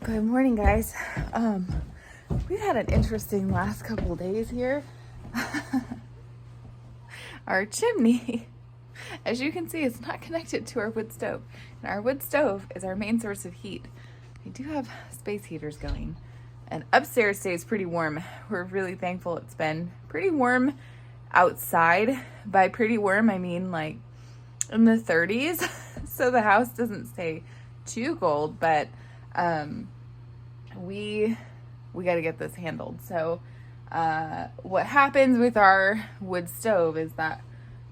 Good morning, guys. We've had an interesting last couple days here. Our chimney, as you can see, is not connected to our wood stove. And our wood stove is our main source of heat. We do have space heaters going. And upstairs stays pretty warm. We're really thankful it's been pretty warm outside. By pretty warm, I mean like in the 30s. So the house doesn't stay too cold, but we got to get this handled. So what happens with our wood stove is that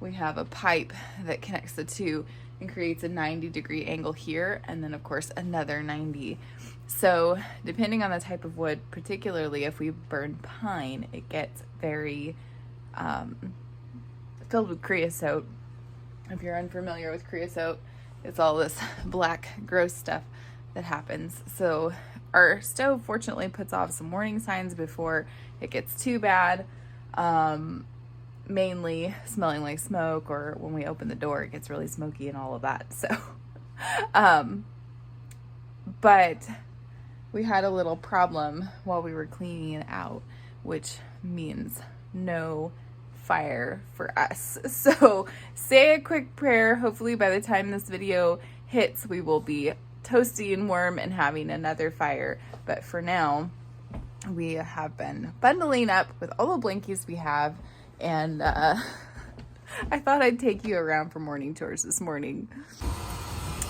we have a pipe that connects the two and creates a 90-degree angle here, and then of course another 90. So depending on the type of wood, particularly if we burn pine, it gets very filled with creosote. If you're unfamiliar with creosote, it's all this black gross stuff that happens. So our stove fortunately puts off some warning signs before it gets too bad, mainly smelling like smoke, or when we open the door it gets really smoky and all of that. So but we had a little problem while we were cleaning it out, which means no fire for us. So say a quick prayer. Hopefully by the time this video hits, we will be toasty and warm and having another fire. But for now, we have been bundling up with all the blankies we have, and I thought I'd take you around for morning tours this morning.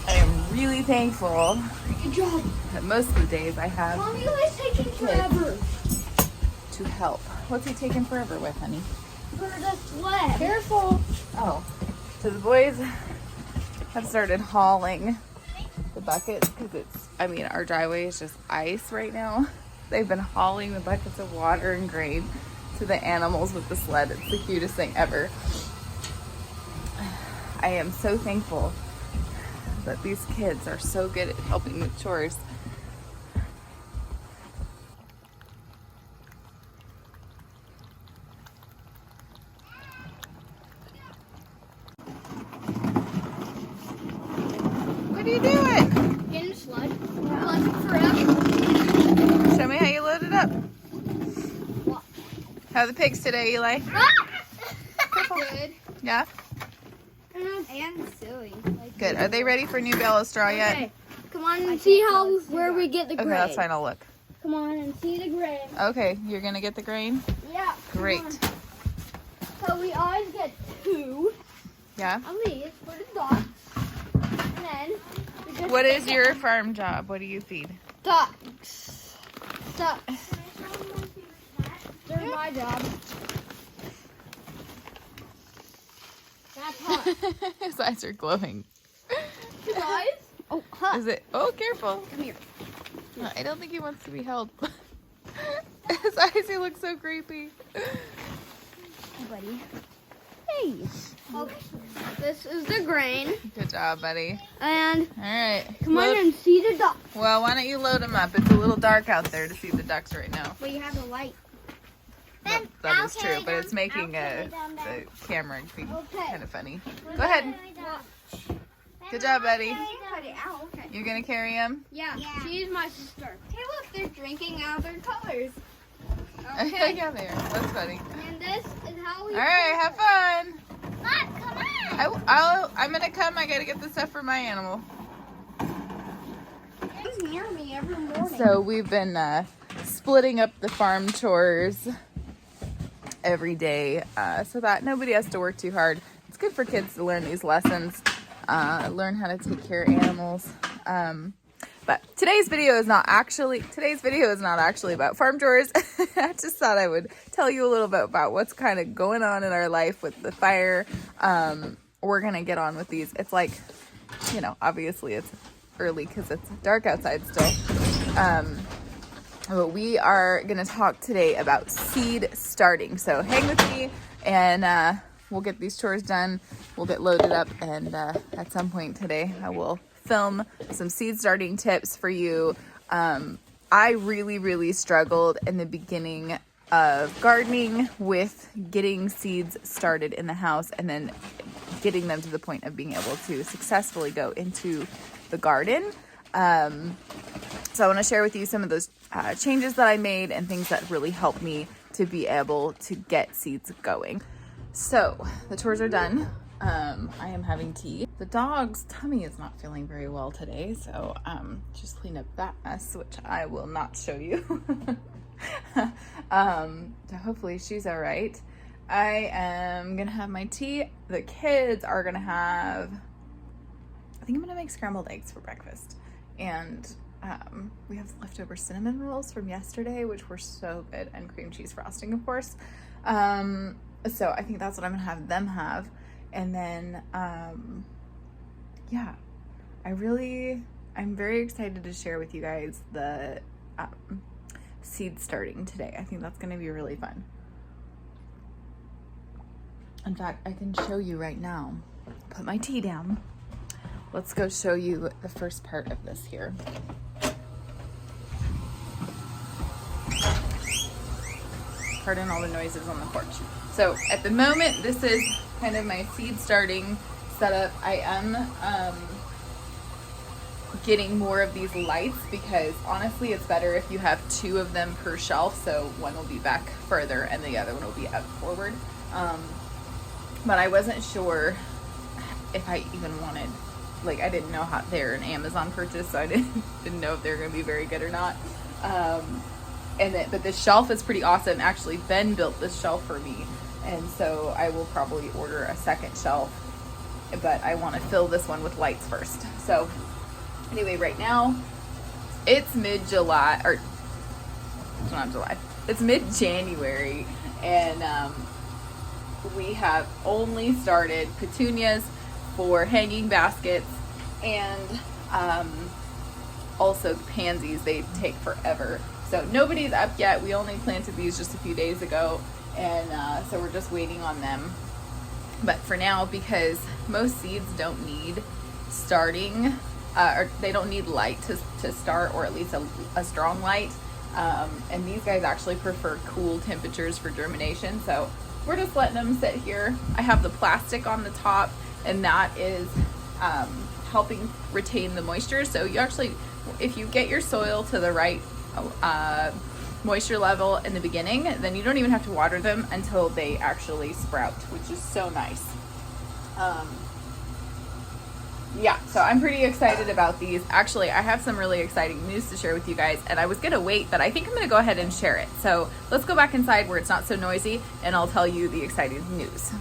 I am really thankful. Good job. That most of the days I have Mommy, what's taking forever? to help. What's he taking forever with, honey? For the sled. Careful. Oh, so the boys have started hauling the buckets because our driveway is just ice right now. They've been hauling the buckets of water and grain to the animals with the sled. It's the cutest thing ever. I am so thankful that these kids are so good at helping with chores. What are you doing? Getting a sled. Left forever. Show me how you load it up. What? How are the pigs today, Eli? Good. Yeah? And silly. Good. Are they ready for new bale of straw yet? Okay. Come on and see where we get the Okay, grain. that's fine. I'll look. Come on and see the grain. Okay, you're going to get the grain? Yeah. Great. So we always get 2 Yeah? of these for the dogs. And then we just What is your farm job? What do you feed? ducks. Ducks. They're my job. That's hot. His eyes are glowing. You guys? Oh, hot. Is it? Oh, careful. Come here. No, I don't think he wants to be held. His eyes, he looks so creepy. Hey, buddy. Hey. Okay. This is the grain. Good job, buddy. And All right. come on and see the ducks. Well, why don't you load them up? It's a little dark out there to see the ducks right now. But you have the light. That is true, but it's making the camera be kind of funny. Go ahead. Good job, buddy. Okay. You're going to carry him? Yeah, she's my sister. Hey, look, they're drinking out their colors. Yeah, they are. That's funny. And this is how we. All right, have fun. Mom, come on. I'm going to come. I got to get the stuff for my animal. It's near me every morning. So we've been splitting up the farm chores every day so that nobody has to work too hard. It's good for kids to learn these lessons, learn how to take care of animals. But today's video is not actually about farm chores. I just thought I would tell you a little bit about what's kind of going on in our life with the fire. We're gonna get on with these. It's like, obviously it's early because it's dark outside still. But we are going to talk today about seed starting. So hang with me and we'll get these chores done. We'll get loaded up, and at some point today I will film some seed starting tips for you. I really struggled in the beginning of gardening with getting seeds started in the house and then getting them to the point of being able to successfully go into the garden. So I want to share with you some of those changes that I made and things that really helped me to be able to get seeds going. So the chores are done. I am having tea. The dog's tummy is not feeling very well today, so just clean up that mess, which I will not show you. So hopefully she's all right. I am gonna have my tea. The kids are gonna have, I think I'm gonna make scrambled eggs for breakfast. And we have leftover cinnamon rolls from yesterday, which were so good, and cream cheese frosting, of course. So I think that's what I'm gonna have them have. And then, yeah, I'm very excited to share with you guys the seed starting today. I think that's gonna be really fun. In fact, I can show you right now. Put my tea down. Let's go show you the first part of this here. Pardon all the noises on the porch. So at the moment, this is kind of my seed starting setup. I am getting more of these lights because honestly, it's better if you have 2 of them per shelf. So one will be back further and the other one will be up forward. But I wasn't sure if I even wanted, like, I didn't know how they're an Amazon purchase, so I didn't know if they were going to be very good or not. But this shelf is pretty awesome. Actually, Ben built this shelf for me, and so I will probably order a second shelf, but I want to fill this one with lights first. So anyway, right now it's mid-July, or it's not July, it's mid-January, and we have only started petunias for hanging baskets, and also pansies. They take forever. So nobody's up yet. We only planted these just a few days ago, and so we're just waiting on them. But for now, because most seeds don't need starting, or they don't need light to start, or at least a strong light, and these guys actually prefer cool temperatures for germination, so we're just letting them sit here. I have the plastic on the top, and that is helping retain the moisture. So you actually, if you get your soil to the right moisture level in the beginning, then you don't even have to water them until they actually sprout, which is so nice. Yeah, so I'm pretty excited about these. Actually, I have some really exciting news to share with you guys, and I was gonna wait, but I think I'm gonna go ahead and share it. So let's go back inside where it's not so noisy, and I'll tell you the exciting news.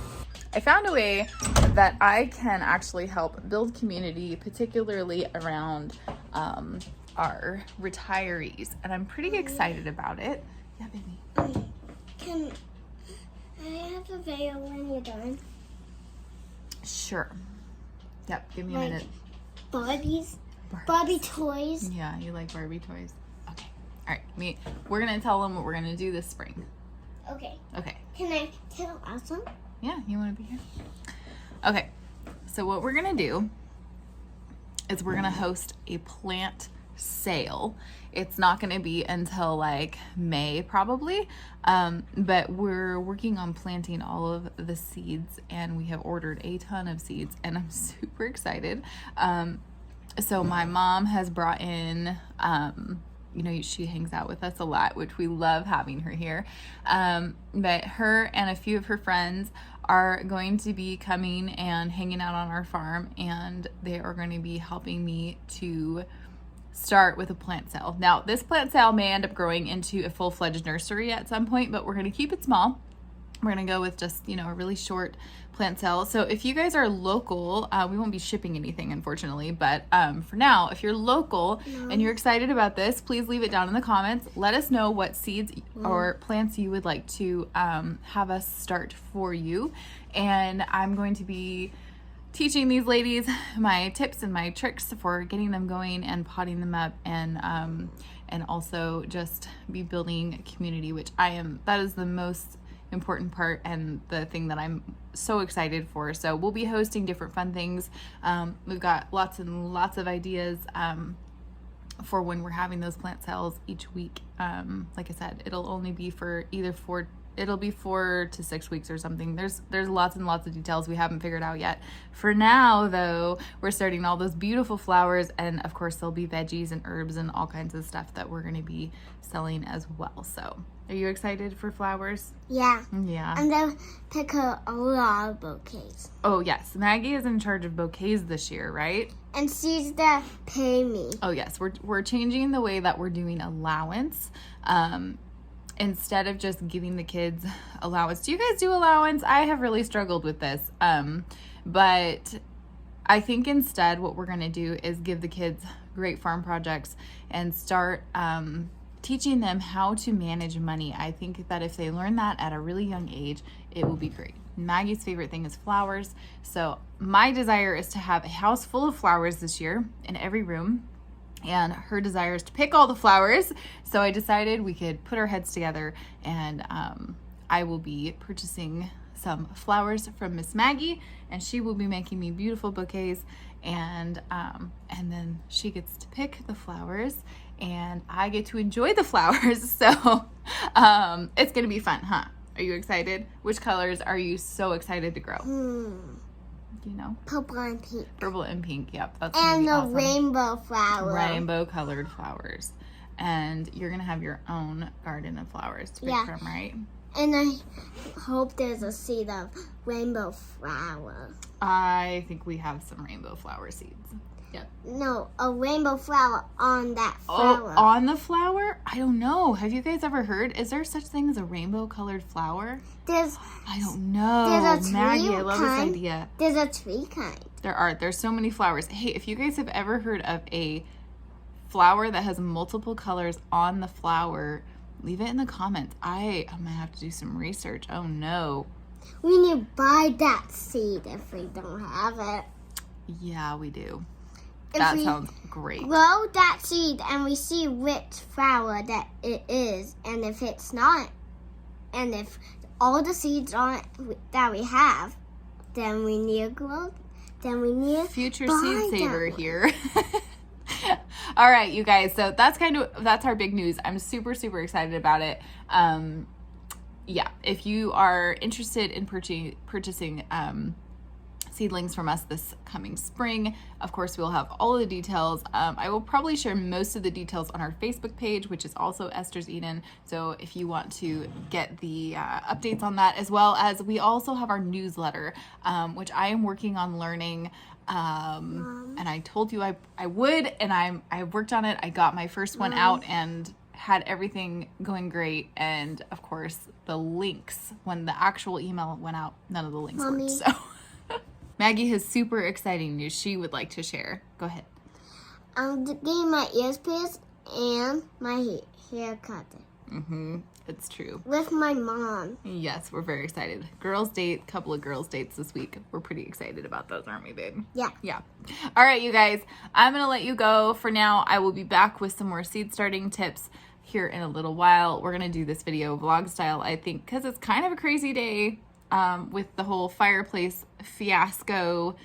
I found a way that I can actually help build community, particularly around our retirees, and I'm pretty excited about it. Yeah, baby. Can I have a video when you're done? Sure. Yep, give me a minute. Barbie toys. Yeah, you like Barbie toys? Okay. All right, we're gonna tell them what we're gonna do this spring. Okay. Okay. Can I tell Awesome? Yeah, you wanna be here? Okay, so what we're gonna do is we're gonna host a plant sale. It's not going to be until like May probably, but we're working on planting all of the seeds, and we have ordered a ton of seeds, and I'm super excited. So my mom has brought in, she hangs out with us a lot, which we love having her here, but her and a few of her friends are going to be coming and hanging out on our farm, and they are going to be helping me to start with a plant sale. Now, this plant sale may end up growing into a full-fledged nursery at some point, but we're going to keep it small. We're going to go with just, a really short plant sale. So if you guys are local, we won't be shipping anything, unfortunately, but for now, if you're local and you're excited about this, please leave it down in the comments. Let us know what seeds or plants you would like to have us start for you. And I'm going to be teaching these ladies my tips and my tricks for getting them going and potting them up, and also just be building a community, which that is the most important part and the thing that I'm so excited for. So we'll be hosting different fun things. We've got lots and lots of ideas for when we're having those plant sales each week. Like I said, it'll only be for either 4 it'll be 4 to 6 weeks or something. There's lots and lots of details we haven't figured out yet. For now, though, we're starting all those beautiful flowers, and of course there'll be veggies and herbs and all kinds of stuff that we're going to be selling as well. So, are you excited for flowers? Yeah. Yeah. And then pick a lot of bouquets. Oh, yes. Maggie is in charge of bouquets this year, right? And she's the pay me. Oh, yes. We're changing the way that we're doing allowance. Instead of just giving the kids allowance. Do you guys do allowance? I have really struggled with this. But I think instead what we're going to do is give the kids great farm projects and start teaching them how to manage money. I think that if they learn that at a really young age, it will be great. Maggie's favorite thing is flowers. So my desire is to have a house full of flowers this year in every room. And her desire is to pick all the flowers. So I decided we could put our heads together, and I will be purchasing some flowers from Miss Maggie, and she will be making me beautiful bouquets, and then she gets to pick the flowers, and I get to enjoy the flowers. So it's gonna be fun, huh? Are you excited? Which colors are you so excited to grow? Do you know? Purple and pink. Purple and pink, yep. That's And the awesome. rainbow flower. Rainbow colored flowers. And you're gonna have your own garden of flowers to pick from, right? And I hope there's a seed of rainbow flower. I think we have some rainbow flower seeds. Yep. No, a rainbow flower on that flower. Oh, on the flower? I don't know. Have you guys ever heard? Is there such thing as a rainbow colored flower? I don't know. There's a tree Maggie, I love kind. this idea. There's a tree kind. There's so many flowers. Hey, if you guys have ever heard of a flower that has multiple colors on the flower, leave it in the comments. I'm gonna have to do some research. Oh no. We need to buy that seed if we don't have it. Yeah, we do. If That we sounds great. grow that seed and we see which flower that it is, and if it's not, and if all the seeds aren't that we have, then we need to grow. Then we need to Future buy seed that saver one. here. All right, you guys. So that's our big news. I'm super excited about it. Yeah, if you are interested in purchasing seedlings from us this coming spring, of course we'll have all of the details. I will probably share most of the details on our Facebook page, which is also Esther's Eden. So if you want to get the updates on that, as well as we also have our newsletter, which I am working on learning. And I told you I would, and I worked on it. I got my first one out and had everything going great. And of course the links, when the actual email went out, none of the links worked. So Maggie has super exciting news she would like to share. Go ahead. I'm getting my ears pierced and my hair cut. It's true. With my mom. Yes, we're very excited. Couple of girls' dates this week. We're pretty excited about those, aren't we, babe? Yeah. Yeah. All right, you guys. I'm going to let you go for now. I will be back with some more seed starting tips here in a little while. We're going to do this video vlog style, I think, because it's kind of a crazy day with the whole fireplace fiasco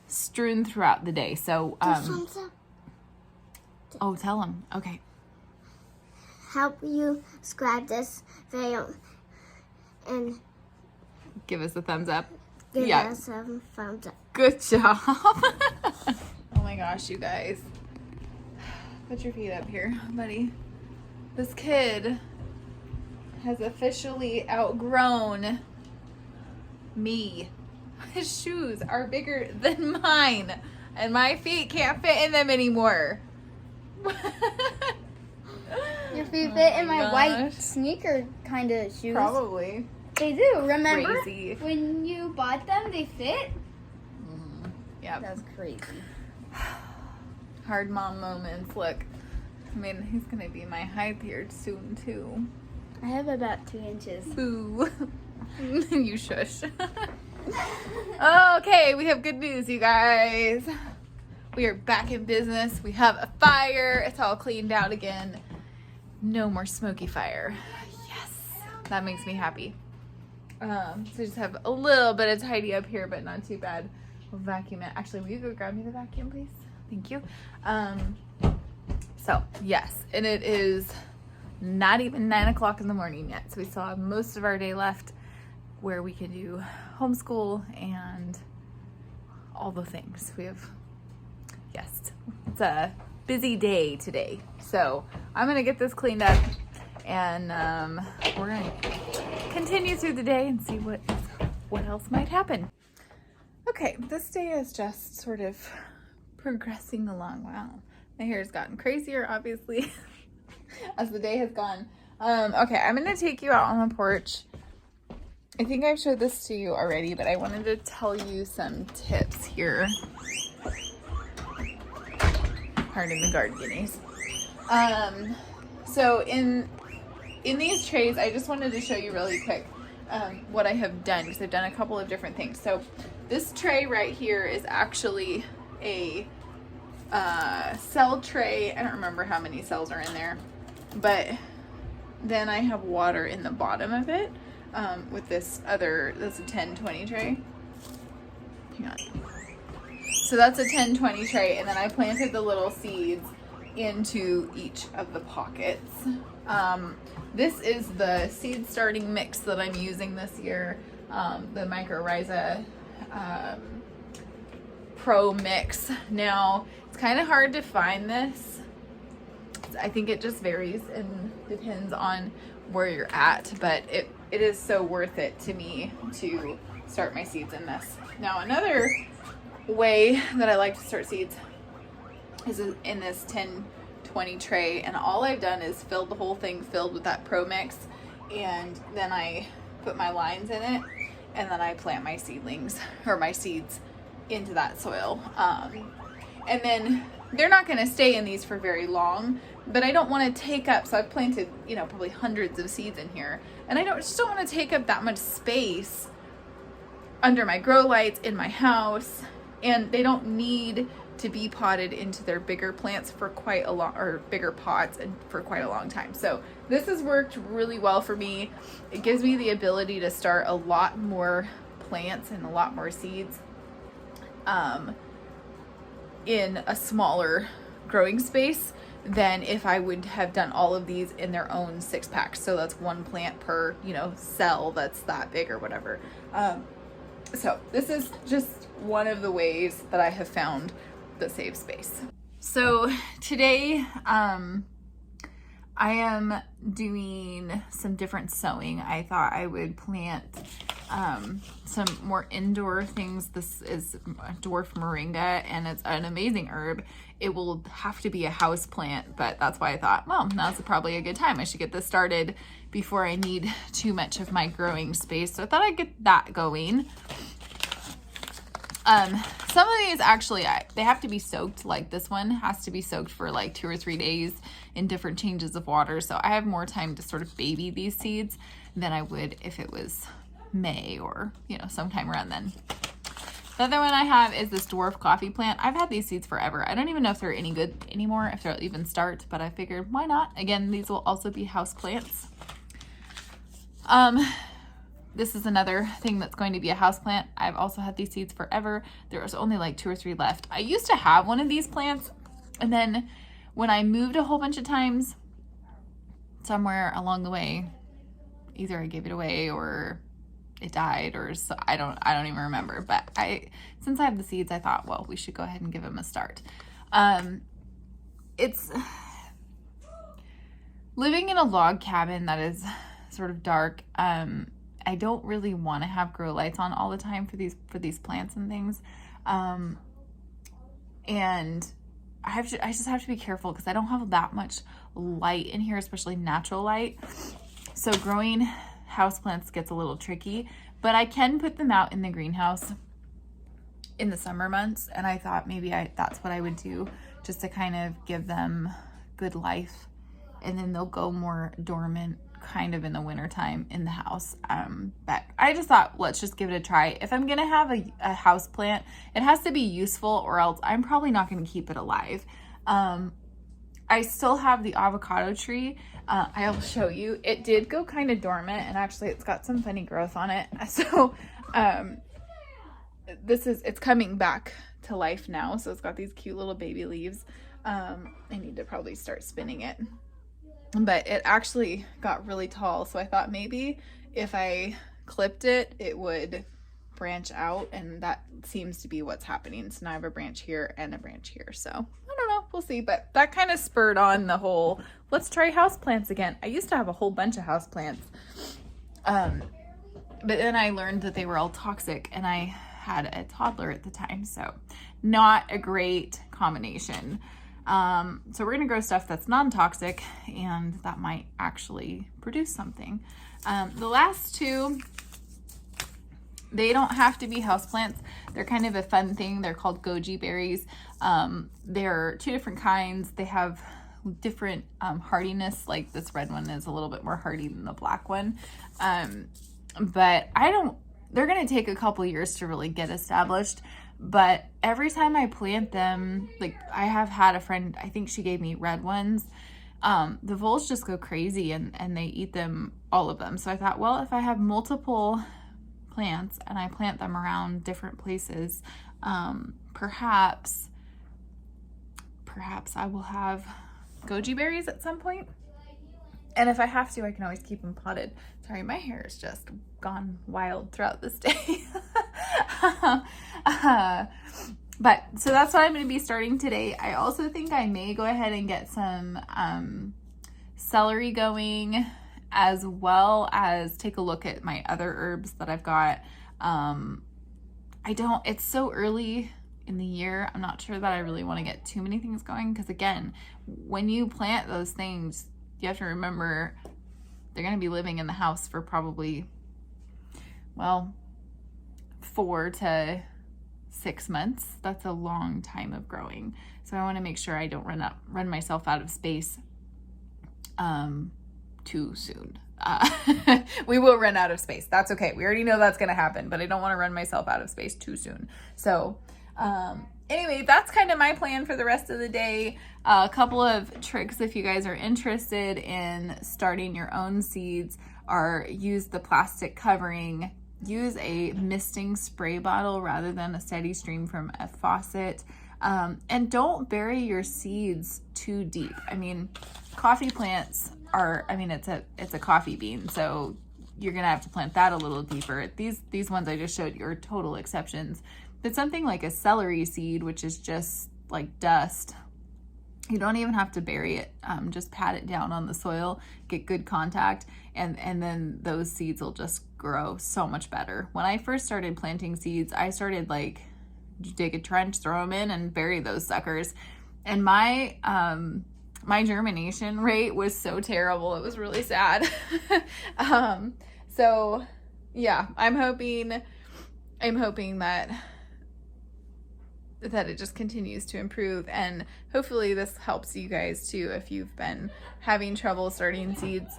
strewn throughout the day. So, oh, tell them. Okay. Help you subscribe this video and Give us a thumbs up. give us a thumbs up. Good job. Oh my gosh, you guys. Put your feet up here, buddy. This kid has officially outgrown me. His shoes are bigger than mine, and my feet can't fit in them anymore. Your feet fit in my gosh. white sneaker kind of shoes. Probably. They do. Remember Crazy. when you bought them? They fit. Yep. That's crazy. Hard mom moments. Look, I mean, he's gonna be my height here soon too. I have about 2 inches. Boo. You shush. Okay, we have good news, you guys. We are back in business. We have a fire. It's all cleaned out again. No more smoky fire. Yes. That makes me happy. So just have a little bit of tidy up here, but not too bad. We'll vacuum it. Actually, will you go grab me the vacuum, please? Thank you. So, yes. And it is not even 9 o'clock in the morning yet. So we still have most of our day left where we can do homeschool and all the things. Yes, it's a busy day today. So I'm gonna get this cleaned up, and we're gonna continue through the day and see what else might happen. Okay, this day is just sort of progressing along. Wow, my hair has gotten crazier, obviously, as the day has gone. Okay, I'm gonna take you out on the porch. I think I've showed this to you already, but I wanted to tell you some tips here. Pardon the guard guineas. So in these trays, I just wanted to show you really quick what I have done, because I've done a couple of different things. So this tray right here is actually a cell tray. I don't remember how many cells are in there, but then I have water in the bottom of it with this a 10-20 tray. Hang on. So that's a 10-20 tray, and then I planted the little seeds into each of the pockets. This is the seed starting mix that I'm using this year, the Mycorrhiza Pro Mix. Now, it's kind of hard to find this. I think it just varies and depends on where you're at, but it is so worth it to me to start my seeds in this. Now, another way that I like to start seeds is in this 10-20 tray, and all I've done is filled the whole thing filled with that Pro Mix, and then I put my lines in it, and then I plant my seedlings or my seeds into that soil. And then they're not going to stay in these for very long, but I don't want to take up, so I've planted, probably hundreds of seeds in here, and I just don't want to take up that much space under my grow lights in my house, and they don't need to be potted into their bigger plants for quite a long, or bigger pots, and for quite a long time. So this has worked really well for me. It gives me the ability to start a lot more plants and a lot more seeds in a smaller growing space than if I would have done all of these in their own 6-packs. So that's one plant per, cell that's that big or whatever. So this is just one of the ways that I have found that save space. So today I am doing some different sowing. I thought I would plant some more indoor things. This is dwarf moringa, and it's an amazing herb. It will have to be a house plant, but that's why I thought, well, now's probably a good time. I should get this started before I need too much of my growing space. So I thought I'd get that going. Some of these actually, they have to be soaked. Like this one has to be soaked for like 2 or 3 days in different changes of water. So I have more time to sort of baby these seeds than I would if it was May or, sometime around then. The other one I have is this dwarf coffee plant. I've had these seeds forever. I don't even know if they're any good anymore, if they'll even start, but I figured why not? Again, these will also be house plants. This is another thing that's going to be a house plant. I've also had these seeds forever. There's only like 2 or 3 left. I used to have one of these plants, and then when I moved a whole bunch of times, somewhere along the way, either I gave it away or it died, or so, I don't even remember. But since I have the seeds, I thought, well, we should go ahead and give them a start. It's living in a log cabin that is sort of dark. I don't really want to have grow lights on all the time for these plants and things. And I just have to be careful because I don't have that much light in here, especially natural light. So growing houseplants gets a little tricky, but I can put them out in the greenhouse in the summer months. And I thought maybe that's what I would do, just to kind of give them good life, and then they'll go more dormant kind of in the winter time in the house. But I just thought, let's just give it a try. If I'm gonna have a house plant, it has to be useful, or else I'm probably not gonna keep it alive. I still have the avocado tree. I'll show you. It did go kind of dormant, and actually it's got some funny growth on it. So it's coming back to life now. So it's got these cute little baby leaves. I need to probably start spinning it. but it actually got really tall. So I thought maybe if I clipped it, it would branch out, and that seems to be what's happening. So now I have a branch here and a branch here. So I don't know, we'll see. But that kind of spurred on the whole, let's try houseplants again. I used to have a whole bunch of houseplants. But then I learned that they were all toxic, and I had a toddler at the time, so not a great combination. So we're gonna grow stuff that's non-toxic, and that might actually produce something. The last two, they don't have to be houseplants. They're kind of a fun thing. They're called goji berries. They're two different kinds. They have different hardiness. Like this red one is a little bit more hardy than the black one. But they're going to take a couple years to really get established. But every time I plant them, like I have had a friend, I think she gave me red ones. The voles just go crazy and they eat them, all of them. So I thought, well, if I have multiple plants and I plant them around different places, perhaps I will have goji berries at some point. And if I have to, I can always keep them potted. Sorry, my hair is just gone wild throughout this day. But so that's what I'm going to be starting today. I also think I may go ahead and get some celery going, as well as take a look at my other herbs that I've got. It's so early in the year. I'm not sure that I really want to get too many things going, because again, when you plant those things, you have to remember they're going to be living in the house for probably, well, 4 to 6 months. That's a long time of growing. So I want to make sure I don't run myself out of space too soon. We will run out of space. That's okay. We already know that's going to happen, but I don't want to run myself out of space too soon. So anyway, that's kind of my plan for the rest of the day. A couple of tricks if you guys are interested in starting your own seeds are use the plastic covering, use a misting spray bottle rather than a steady stream from a faucet, and don't bury your seeds too deep. I mean, coffee plants are, it's a coffee bean, so you're gonna have to plant that a little deeper. These ones I just showed you are total exceptions. But something like a celery seed, which is just like dust, you don't even have to bury it. Just pat it down on the soil, get good contact, and then those seeds will just grow so much better. When I first started planting seeds, I started like dig a trench, throw them in, and bury those suckers. And my germination rate was so terrible. It was really sad. So yeah, I'm hoping that it just continues to improve, and hopefully this helps you guys too if you've been having trouble starting seeds.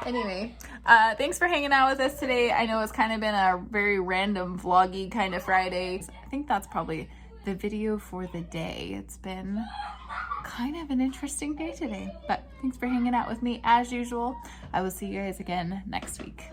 Anyway, thanks for hanging out with us today. I know it's kind of been a very random vloggy kind of Friday. I think that's probably the video for the day. It's been kind of an interesting day today, but thanks for hanging out with me as usual. I will see you guys again next week.